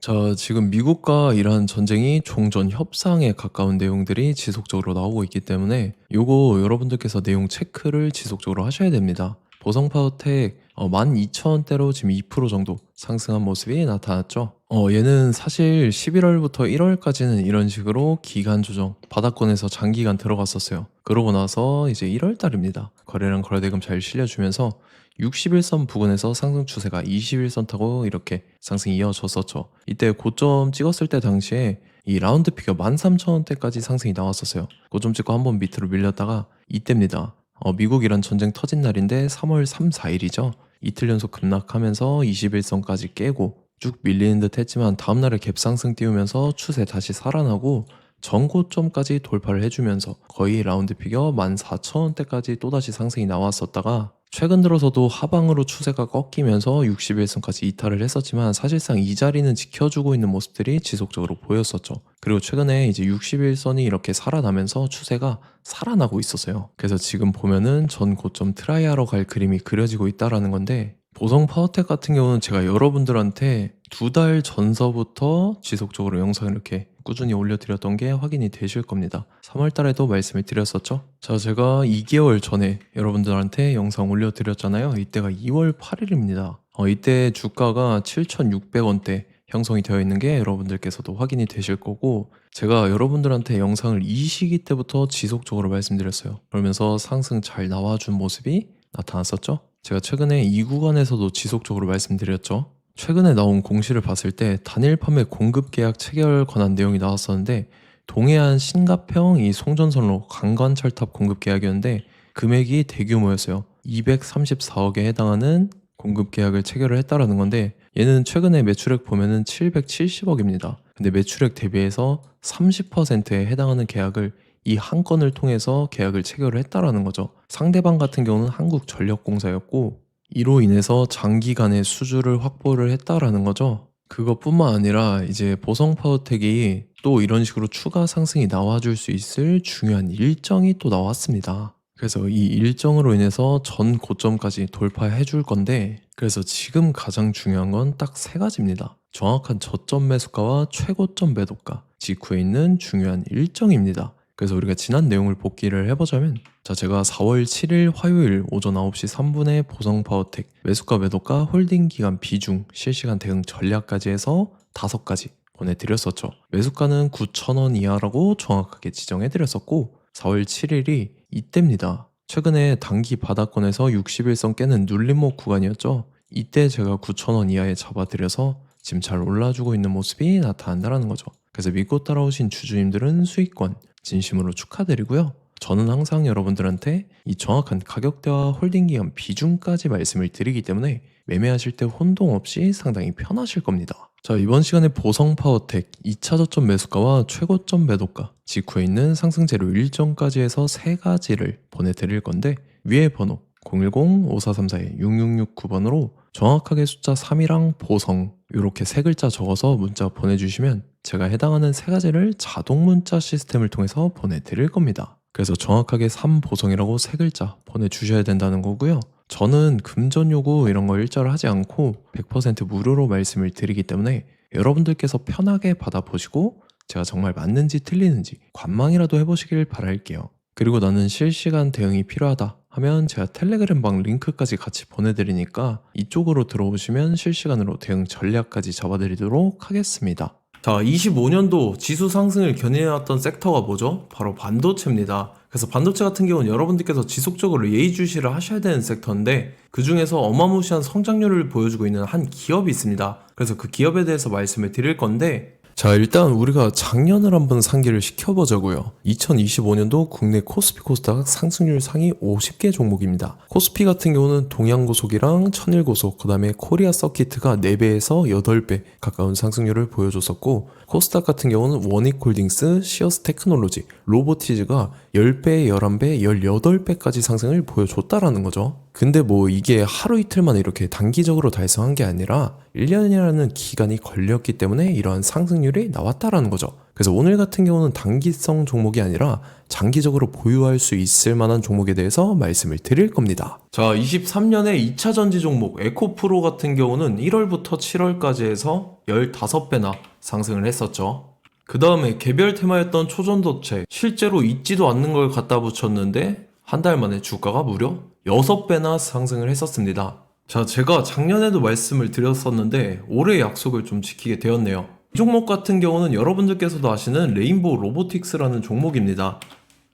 자, 지금 미국과 이란 전쟁이 종전 협상에 가까운 내용들이 지속적으로 나오고 있기 때문에 요거 여러분들께서 내용 체크를 지속적으로 하셔야 됩니다. 보성파워텍 12,000원대로 지금 2% 정도 상승한 모습이 나타났죠. 얘는 사실 11월부터 1월까지는 이런 식으로 기간 조정, 바닥권에서 장기간 들어갔었어요. 그러고 나서 이제 1월 달입니다. 거래량 거래대금 잘 실려주면서 61선 부근에서 상승 추세가 21선 타고 이렇게 상승이 이어졌었죠. 이때 고점 찍었을 때 당시에 이 라운드 피겨 13,000원대까지 상승이 나왔었어요. 고점 찍고 한번 밑으로 밀렸다가 이때입니다. 미국 이란 전쟁 터진 날인데 3월 3, 4일이죠. 이틀 연속 급락하면서 21선까지 깨고 쭉 밀리는 듯 했지만 다음날에 갭상승 띄우면서 추세 다시 살아나고 전고점까지 돌파를 해주면서 거의 라운드 피겨 14,000원대까지 또다시 상승이 나왔었다가 최근 들어서도 하방으로 추세가 꺾이면서 61선까지 이탈을 했었지만 사실상 이 자리는 지켜주고 있는 모습들이 지속적으로 보였었죠. 그리고 최근에 이제 61선이 이렇게 살아나면서 추세가 살아나고 있었어요. 그래서 지금 보면은 전 고점 트라이하러 갈 그림이 그려지고 있다라는 건데 보성 파워텍 같은 경우는 제가 여러분들한테 2달 전서부터 지속적으로 영상을 이렇게 꾸준히 올려드렸던 게 확인이 되실 겁니다. 3월 달에도 말씀을 드렸었죠. 자, 제가 2개월 전에 여러분들한테 영상 올려드렸잖아요. 이때가 2월 8일입니다. 이때 주가가 7,600원대 형성이 되어 있는 게 여러분들께서도 확인이 되실 거고 제가 여러분들한테 영상을 이 시기 때부터 지속적으로 말씀드렸어요. 그러면서 상승 잘 나와준 모습이 나타났었죠. 제가 최근에 이 구간에서도 지속적으로 말씀드렸죠. 최근에 나온 공시를 봤을 때 단일 판매 공급 계약 체결 관한 내용이 나왔었는데 동해안 신가평 이 송전선로 강관철탑 공급 계약이었는데 금액이 대규모였어요. 234억에 해당하는 공급 계약을 체결을 했다라는 건데 얘는 최근에 매출액 보면은 770억입니다. 근데 매출액 대비해서 30%에 해당하는 계약을 이 한 건을 통해서 계약을 체결을 했다라는 거죠. 상대방 같은 경우는 한국전력공사였고 이로 인해서 장기간의 수주를 확보를 했다라는 거죠. 그것뿐만 아니라 이제 보성파워텍이 또 이런 식으로 추가 상승이 나와줄 수 있을 중요한 일정이 또 나왔습니다. 그래서 이 일정으로 인해서 전 고점까지 돌파해 줄 건데 그래서 지금 가장 중요한 건 딱 세 가지입니다. 정확한 저점 매수가와 최고점 매도가 직후에 있는 중요한 일정입니다. 그래서 우리가 지난 내용을 복기를 해보자면 자, 제가 4월 7일 화요일 오전 9시 3분에 보성파워텍 매수가 매도가 홀딩 기간 비중 실시간 대응 전략까지 해서 5가지 보내드렸었죠. 매수가는 9,000원 이하라고 정확하게 지정해드렸었고 4월 7일이 이때입니다. 최근에 단기 바닥권에서 61선 깨는 눌림목 구간이었죠. 이때 제가 9,000원 이하에 잡아드려서 지금 잘 올라주고 있는 모습이 나타난다는 거죠. 그래서 믿고 따라오신 주주님들은 수익권 진심으로 축하드리고요. 저는 항상 여러분들한테 이 정확한 가격대와 홀딩 기간 비중까지 말씀을 드리기 때문에 매매하실 때 혼동 없이 상당히 편하실 겁니다. 자, 이번 시간에 보성파워텍 2차 저점 매수가와 최고점 매도가 직후에 있는 상승 재료 일정까지 해서 세 가지를 보내드릴 건데 위에 번호 010-5434-6669번으로 정확하게 숫자 3이랑 보성 이렇게 세 글자 적어서 문자 보내주시면 제가 해당하는 세 가지를 자동 문자 시스템을 통해서 보내드릴 겁니다. 그래서 정확하게 3보성이라고 세 글자 보내주셔야 된다는 거고요. 저는 금전 요구 이런 거 일절을 하지 않고 100% 무료로 말씀을 드리기 때문에 여러분들께서 편하게 받아보시고 제가 정말 맞는지 틀리는지 관망이라도 해보시길 바랄게요. 그리고 나는 실시간 대응이 필요하다 하면 제가 텔레그램방 링크까지 같이 보내드리니까 이쪽으로 들어오시면 실시간으로 대응 전략까지 잡아드리도록 하겠습니다. 자, 25년도 지수 상승을 견인해왔던 섹터가 뭐죠? 바로 반도체입니다. 그래서 반도체 같은 경우는 여러분들께서 지속적으로 예의주시를 하셔야 되는 섹터인데 그 중에서 어마무시한 성장률을 보여주고 있는 한 기업이 있습니다. 그래서 그 기업에 대해서 말씀을 드릴 건데 자, 일단 우리가 작년을 한번 상기를 시켜보자고요. 2025년도 국내 코스피 코스닥 상승률 상위 50개 종목입니다. 코스피 같은 경우는 동양고속이랑 천일고속, 그 다음에 코리아 서키트가 4배에서 8배 가까운 상승률을 보여줬었고 코스닥 같은 경우는 원익홀딩스, 시어스 테크놀로지, 로보티즈가 10배, 11배, 18배까지 상승을 보여줬다라는 거죠. 근데 뭐 이게 하루 이틀만 이렇게 단기적으로 달성한 게 아니라 1년이라는 기간이 걸렸기 때문에 이러한 상승률이 나왔다라는 거죠. 그래서 오늘 같은 경우는 단기성 종목이 아니라 장기적으로 보유할 수 있을 만한 종목에 대해서 말씀을 드릴 겁니다. 자, 23년에 2차 전지 종목 에코프로 같은 경우는 1월부터 7월까지 해서 15배나 상승을 했었죠. 그 다음에 개별 테마였던 초전도체, 실제로 있지도 않는 걸 갖다 붙였는데 한 달 만에 주가가 무려 6배나 상승을 했었습니다. 자, 제가 작년에도 말씀을 드렸었는데 올해 약속을 좀 지키게 되었네요. 이 종목 같은 경우는 여러분들께서도 아시는 레인보우 로보틱스라는 종목입니다.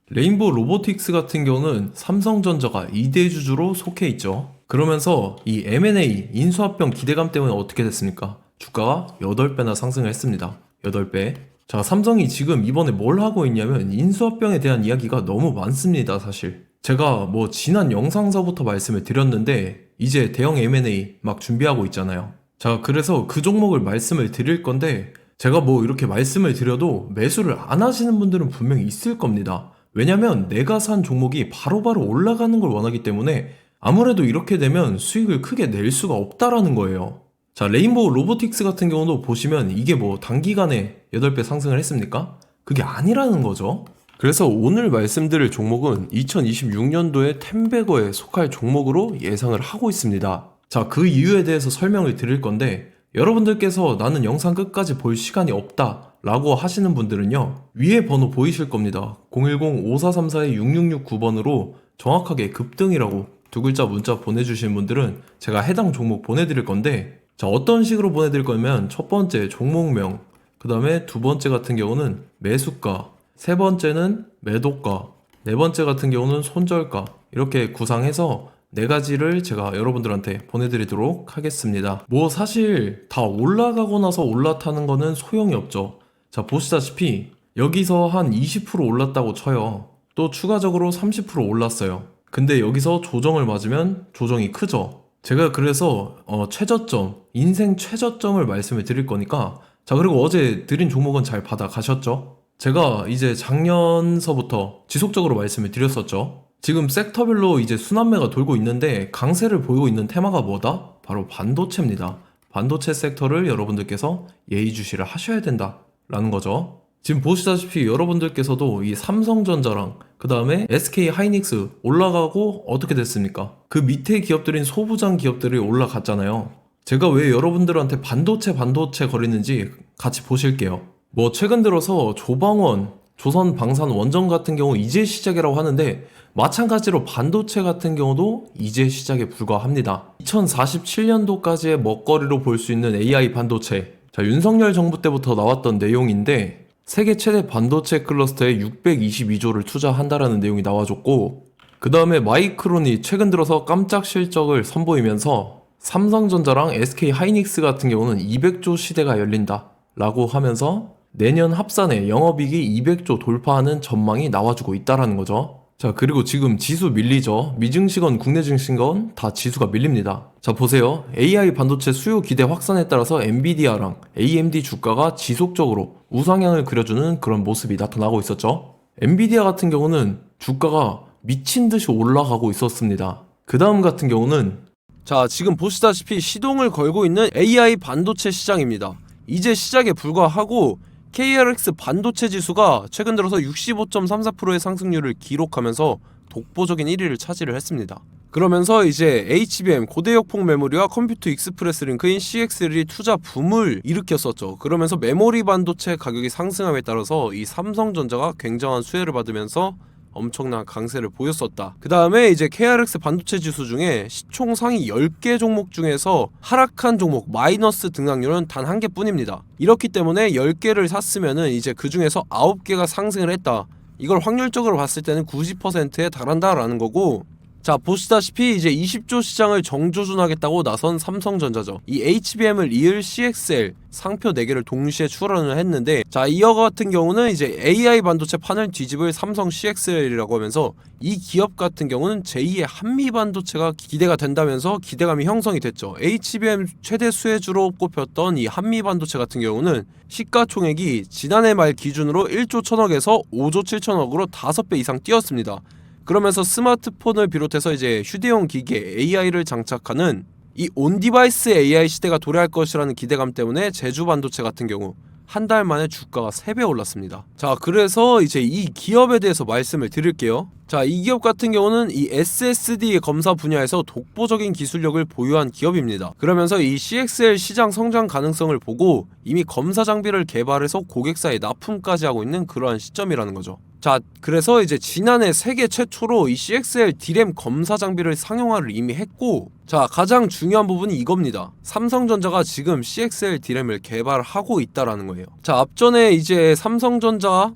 레인보우 로보틱스 같은 경우는 삼성전자가 2대 주주로 속해 있죠. 그러면서 이 M&A 인수합병 기대감 때문에 어떻게 됐습니까? 주가가 8배나 상승을 했습니다. 8배. 자, 삼성이 지금 이번에 뭘 하고 있냐면 인수합병에 대한 이야기가 너무 많습니다, 사실. 제가 뭐 지난 영상서부터 말씀을 드렸는데 이제 대형 M&A 막 준비하고 있잖아요. 자, 그래서 그 종목을 말씀을 드릴 건데 제가 뭐 이렇게 말씀을 드려도 매수를 안 하시는 분들은 분명히 있을 겁니다. 왜냐면 내가 산 종목이 바로바로 올라가는 걸 원하기 때문에 아무래도 이렇게 되면 수익을 크게 낼 수가 없다라는 거예요. 자, 레인보우 로보틱스 같은 경우도 보시면 이게 뭐 단기간에 8배 상승을 했습니까? 그게 아니라는 거죠. 그래서 오늘 말씀드릴 종목은 2026년도에 텐베거에 속할 종목으로 예상을 하고 있습니다. 자, 그 이유에 대해서 설명을 드릴 건데 여러분들께서 나는 영상 끝까지 볼 시간이 없다 라고 하시는 분들은요, 위에 번호 보이실 겁니다. 010-5434-6669번으로 정확하게 급등이라고 두 글자 문자 보내주신 분들은 제가 해당 종목 보내드릴 건데, 자, 어떤 식으로 보내드릴 거냐면 첫 번째 종목명, 그 다음에 두 번째 같은 경우는 매수가, 세 번째는 매도가, 네 번째 같은 경우는 손절가, 이렇게 구상해서 네 가지를 제가 여러분들한테 보내드리도록 하겠습니다. 뭐 사실 다 올라가고 나서 올라타는 거는 소용이 없죠. 자, 보시다시피 여기서 한 20% 올랐다고 쳐요. 또 추가적으로 30% 올랐어요. 근데 여기서 조정을 맞으면 조정이 크죠. 제가 그래서 최저점, 인생 최저점을 말씀을 드릴 거니까, 자, 그리고 어제 드린 종목은 잘 받아가셨죠? 제가 이제 작년서부터 지속적으로 말씀을 드렸었죠. 지금 섹터별로 이제 순환매가 돌고 있는데 강세를 보이고 있는 테마가 뭐다? 바로 반도체입니다. 반도체 섹터를 여러분들께서 예의주시를 하셔야 된다라는 거죠. 지금 보시다시피 여러분들께서도 이 삼성전자랑 그 다음에 SK 하이닉스 올라가고 어떻게 됐습니까? 그 밑에 기업들인 소부장 기업들이 올라갔잖아요. 제가 왜 여러분들한테 반도체 거리는지 같이 보실게요. 뭐 최근 들어서 조방원, 조선방산원전 같은 경우 이제 시작이라고 하는데 마찬가지로 반도체 같은 경우도 이제 시작에 불과합니다. 2047년도까지의 먹거리로 볼 수 있는 AI 반도체. 자, 윤석열 정부 때부터 나왔던 내용인데 세계 최대 반도체 클러스터에 622조를 투자한다라는 내용이 나와줬고, 그 다음에 마이크론이 최근 들어서 깜짝 실적을 선보이면서 삼성전자랑 SK 하이닉스 같은 경우는 200조 시대가 열린다 라고 하면서 내년 합산에 영업이익이 200조 돌파하는 전망이 나와주고 있다라는 거죠. 자, 그리고 지금 지수 밀리죠. 미증시건 국내 증시건 다 지수가 밀립니다. 자, 보세요. AI 반도체 수요 기대 확산에 따라서 엔비디아랑 AMD 주가가 지속적으로 우상향을 그려주는 그런 모습이 나타나고 있었죠. 엔비디아 같은 경우는 주가가 미친 듯이 올라가고 있었습니다. 그 다음 같은 경우는, 자, 지금 보시다시피 시동을 걸고 있는 AI 반도체 시장입니다. 이제 시작에 불과하고 KRX 반도체 지수가 최근 들어서 65.34%의 상승률을 기록하면서 독보적인 1위를 차지를 했습니다. 그러면서 이제 HBM 고대역폭 메모리와 컴퓨터 익스프레스 링크인 CXL이 투자 붐을 일으켰었죠. 그러면서 메모리 반도체 가격이 상승함에 따라서 이 삼성전자가 굉장한 수혜를 받으면서 엄청난 강세를 보였었다. 그 다음에 이제 KRX 반도체 지수 중에 시총 상위 10개 종목 중에서 하락한 종목 마이너스 등락률은 단 1개뿐입니다. 이렇기 때문에 10개를 샀으면은 이제 그 중에서 9개가 상승을 했다. 이걸 확률적으로 봤을 때는 90%에 달한다라는 거고, 자, 보시다시피 이제 20조 시장을 정조준하겠다고 나선 삼성전자죠. 이 HBM을 이을 CXL 상표 4개를 동시에 출원을 했는데, 자, 이어 같은 경우는 이제 AI 반도체 판을 뒤집을 삼성 CXL이라고 하면서 이 기업 같은 경우는 제2의 한미 반도체가 기대가 된다면서 기대감이 형성이 됐죠. HBM 최대 수혜주로 꼽혔던 이 한미 반도체 같은 경우는 시가총액이 지난해 말 기준으로 1조 1000억에서 5조 7천억으로 5배 이상 뛰었습니다. 그러면서 스마트폰을 비롯해서 이제 휴대용 기기에 AI를 장착하는 이 온디바이스 AI 시대가 도래할 것이라는 기대감 때문에 제주 반도체 같은 경우, 한 달 만에 주가가 3배 올랐습니다. 자, 그래서 이제 이 기업에 대해서 말씀을 드릴게요. 자, 이 기업 같은 경우는 이 SSD 검사 분야에서 독보적인 기술력을 보유한 기업입니다. 그러면서 이 CXL 시장 성장 가능성을 보고 이미 검사 장비를 개발해서 고객사에 납품까지 하고 있는 그러한 시점이라는 거죠. 자, 그래서 이제 지난해 세계 최초로 이 CXL D램 검사 장비를 상용화를 이미 했고, 자, 가장 중요한 부분이 이겁니다. 삼성전자가 지금 CXL D램을 개발하고 있다라는 거예요. 자, 앞전에 이제 삼성전자가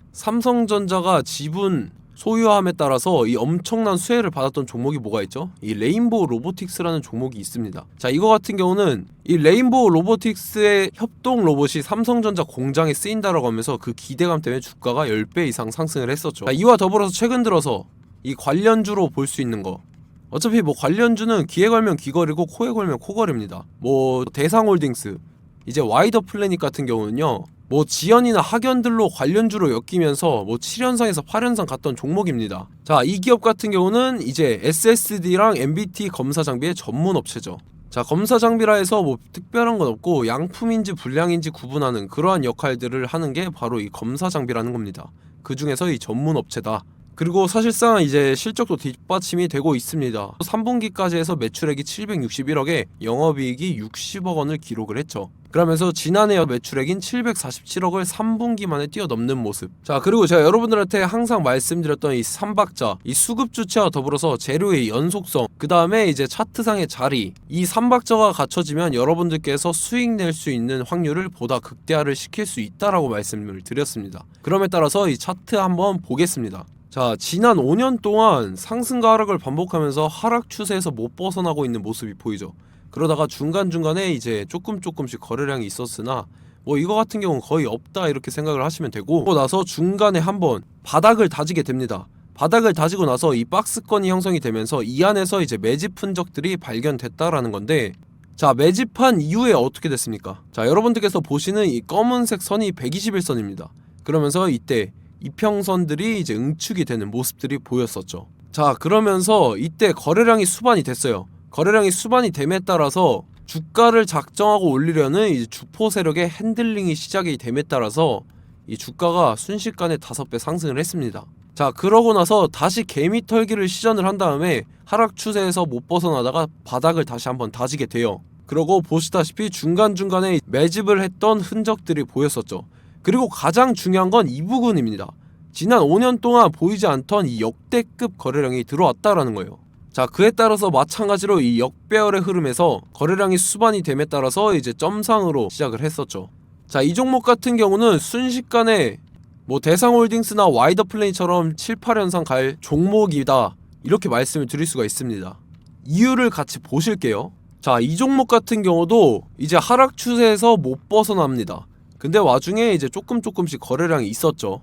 지분 소유함에 따라서 이 엄청난 수혜를 받았던 종목이 뭐가 있죠? 이 레인보우 로보틱스라는 종목이 있습니다. 자, 이거 같은 경우는 이 레인보우 로보틱스의 협동 로봇이 삼성전자 공장에 쓰인다라고 하면서 그 기대감 때문에 주가가 10배 이상 상승을 했었죠. 자, 이와 더불어서 최근 들어서 이 관련주로 볼 수 있는 거, 어차피 뭐 관련주는 귀에 걸면 귀걸이고 코에 걸면 코걸입니다. 뭐 대상홀딩스, 이제 와이더 플래닛 같은 경우는요, 뭐 지연이나 학연들로 관련주로 엮이면서 뭐 7연상에서 8연상 갔던 종목입니다. 자, 이 기업 같은 경우는 이제 SSD랑 MBT 검사 장비의 전문 업체죠. 자, 검사 장비라 해서 뭐 특별한 건 없고 양품인지 불량인지 구분하는 그러한 역할들을 하는 게 바로 이 검사 장비라는 겁니다. 그 중에서 이 전문 업체다. 그리고 사실상 이제 실적도 뒷받침이 되고 있습니다. 3분기까지 해서 매출액이 761억에 영업이익이 60억 원을 기록을 했죠. 그러면서 지난해 매출액인 747억을 3분기 만에 뛰어넘는 모습. 자, 그리고 제가 여러분들한테 항상 말씀드렸던 이 3박자, 이 수급 주체와 더불어서 재료의 연속성, 그 다음에 이제 차트상의 자리, 이 3박자가 갖춰지면 여러분들께서 수익 낼 수 있는 확률을 보다 극대화를 시킬 수 있다라고 말씀을 드렸습니다. 그럼에 따라서 이 차트 한번 보겠습니다. 자, 지난 5년 동안 상승과 하락을 반복하면서 하락 추세에서 못 벗어나고 있는 모습이 보이죠. 그러다가 중간중간에 이제 조금씩 거래량이 있었으나 뭐 이거 같은 경우는 거의 없다 이렇게 생각을 하시면 되고, 그러고 나서 중간에 한번 바닥을 다지게 됩니다. 바닥을 다지고 나서 이 박스권이 형성이 되면서 이 안에서 이제 매집 흔적들이 발견됐다라는 건데, 자, 매집한 이후에 어떻게 됐습니까? 자, 여러분들께서 보시는 이 검은색 선이 121선입니다. 그러면서 이때 이평선들이 이제 응축이 되는 모습들이 보였었죠. 자, 그러면서 이때 거래량이 수반이 됐어요. 거래량이 수반이 됨에 따라서 주가를 작정하고 올리려는 이제 주포 세력의 핸들링이 시작이 됨에 따라서 이 주가가 순식간에 5배 상승을 했습니다. 자, 그러고 나서 다시 개미 털기를 시전을 한 다음에 하락 추세에서 못 벗어나다가 바닥을 다시 한번 다지게 돼요. 그러고 보시다시피 중간중간에 매집을 했던 흔적들이 보였었죠. 그리고 가장 중요한 건 이 부분입니다. 지난 5년 동안 보이지 않던 이 역대급 거래량이 들어왔다라는 거예요. 자, 그에 따라서 마찬가지로 이 역배열의 흐름에서 거래량이 수반이 됨에 따라서 이제 점상으로 시작을 했었죠. 자, 이 종목 같은 경우는 순식간에 뭐 대상홀딩스나 와이더 플레이처럼 7, 8연상 갈 종목이다 이렇게 말씀을 드릴 수가 있습니다. 이유를 같이 보실게요. 자, 이 종목 같은 경우도 이제 하락 추세에서 못 벗어납니다. 근데 와중에 이제 조금씩 거래량이 있었죠.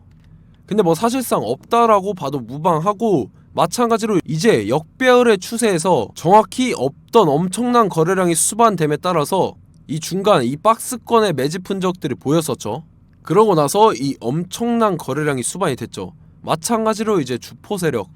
근데 뭐 사실상 없다라고 봐도 무방하고, 마찬가지로 이제 역배열의 추세에서 정확히 없던 엄청난 거래량이 수반됨에 따라서 이 중간 이 박스권의 매집 흔적들이 보였었죠. 그러고 나서 이 엄청난 거래량이 수반이 됐죠. 마찬가지로 이제 주포 세력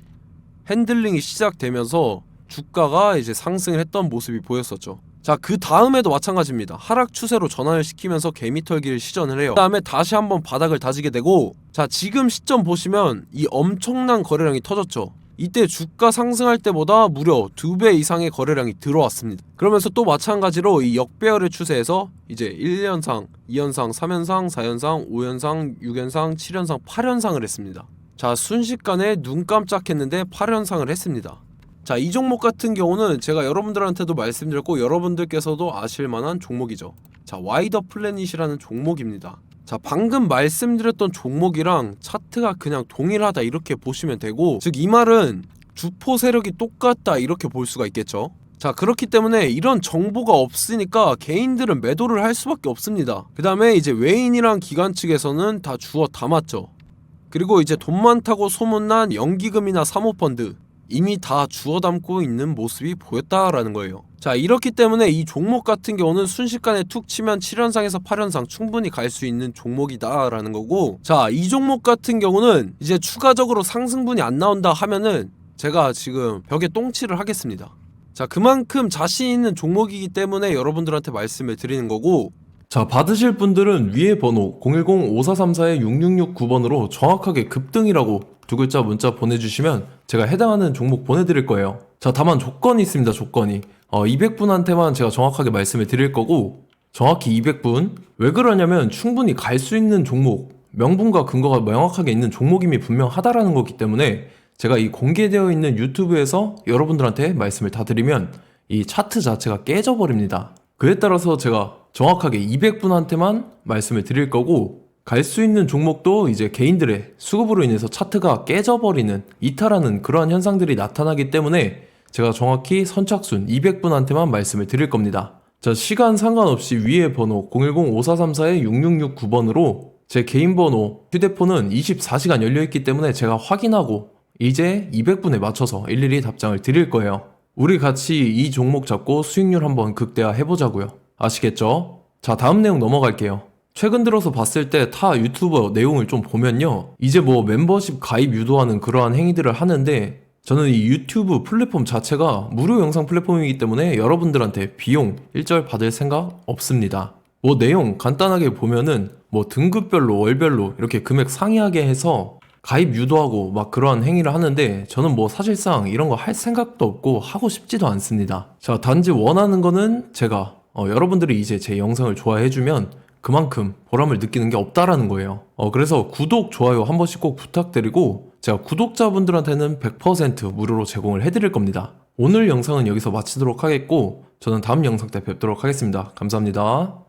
핸들링이 시작되면서 주가가 이제 상승을 했던 모습이 보였었죠. 자, 그 다음에도 마찬가지입니다. 하락 추세로 전환을 시키면서 개미털기를 시전을 해요. 그 다음에 다시 한번 바닥을 다지게 되고, 자, 지금 시점 보시면 이 엄청난 거래량이 터졌죠. 이때 주가 상승할 때보다 무려 2배 이상의 거래량이 들어왔습니다. 그러면서 또 마찬가지로 이 역배열의 추세에서 이제 1연상, 2연상, 3연상, 4연상, 5연상, 6연상, 7연상, 8연상을 했습니다. 자, 순식간에 눈 깜짝했는데 8연상을 했습니다. 자, 이 종목 같은 경우는 제가 여러분들한테도 말씀드렸고 여러분들께서도 아실만한 종목이죠. 자, 와이더 플래닛이라는 종목입니다. 자, 방금 말씀드렸던 종목이랑 차트가 그냥 동일하다 이렇게 보시면 되고, 즉 이 말은 주포 세력이 똑같다 이렇게 볼 수가 있겠죠. 자, 그렇기 때문에 이런 정보가 없으니까 개인들은 매도를 할 수밖에 없습니다. 그 다음에 이제 외인이랑 기관 측에서는 다 주워 담았죠. 그리고 이제 돈 많다고 소문난 연기금이나 사모펀드 이미 다 주워 담고 있는 모습이 보였다라는 거예요. 자, 이렇기 때문에 이 종목 같은 경우는 순식간에 툭 치면 7연상에서 8연상 충분히 갈 수 있는 종목이다 라는 거고, 자, 이 종목 같은 경우는 이제 추가적으로 상승분이 안 나온다 하면은 제가 지금 벽에 똥칠을 하겠습니다. 자, 그만큼 자신 있는 종목이기 때문에 여러분들한테 말씀을 드리는 거고, 자, 받으실 분들은 위에 번호 010-5434-6669번으로 정확하게 급등이라고 두 글자 문자 보내주시면 제가 해당하는 종목 보내드릴 거예요. 자, 다만 조건이 있습니다. 조건이 200분한테만 제가 정확하게 말씀을 드릴 거고, 정확히 200분. 왜 그러냐면 충분히 갈 수 있는 종목, 명분과 근거가 명확하게 있는 종목임이 분명하다라는 거기 때문에 제가 이 공개되어 있는 유튜브에서 여러분들한테 말씀을 다 드리면 이 차트 자체가 깨져버립니다. 그에 따라서 제가 정확하게 200분한테만 말씀을 드릴 거고, 갈 수 있는 종목도 이제 개인들의 수급으로 인해서 차트가 깨져버리는, 이탈하는 그러한 현상들이 나타나기 때문에 제가 정확히 선착순 200분한테만 말씀을 드릴 겁니다. 자, 시간 상관없이 위에 번호 010-5434-6669번으로 제 개인 번호, 휴대폰은 24시간 열려있기 때문에 제가 확인하고 이제 200분에 맞춰서 일일이 답장을 드릴 거예요. 우리 같이 이 종목 잡고 수익률 한번 극대화 해보자고요. 아시겠죠? 자, 다음 내용 넘어갈게요. 최근 들어서 봤을 때 타 유튜버 내용을 좀 보면요, 이제 뭐 멤버십 가입 유도하는 그러한 행위들을 하는데, 저는 이 유튜브 플랫폼 자체가 무료 영상 플랫폼이기 때문에 여러분들한테 비용 일절 받을 생각 없습니다. 뭐 내용 간단하게 보면은 뭐 등급별로 월별로 이렇게 금액 상이하게 해서 가입 유도하고 막 그러한 행위를 하는데, 저는 뭐 사실상 이런 거 할 생각도 없고 하고 싶지도 않습니다. 자, 단지 원하는 거는 제가 여러분들이 이제 제 영상을 좋아해주면 그만큼 보람을 느끼는 게 없다라는 거예요. 그래서 구독, 좋아요 한 번씩 꼭 부탁드리고, 제가 구독자분들한테는 100% 무료로 제공을 해드릴 겁니다. 오늘 영상은 여기서 마치도록 하겠고, 저는 다음 영상 때 뵙도록 하겠습니다. 감사합니다.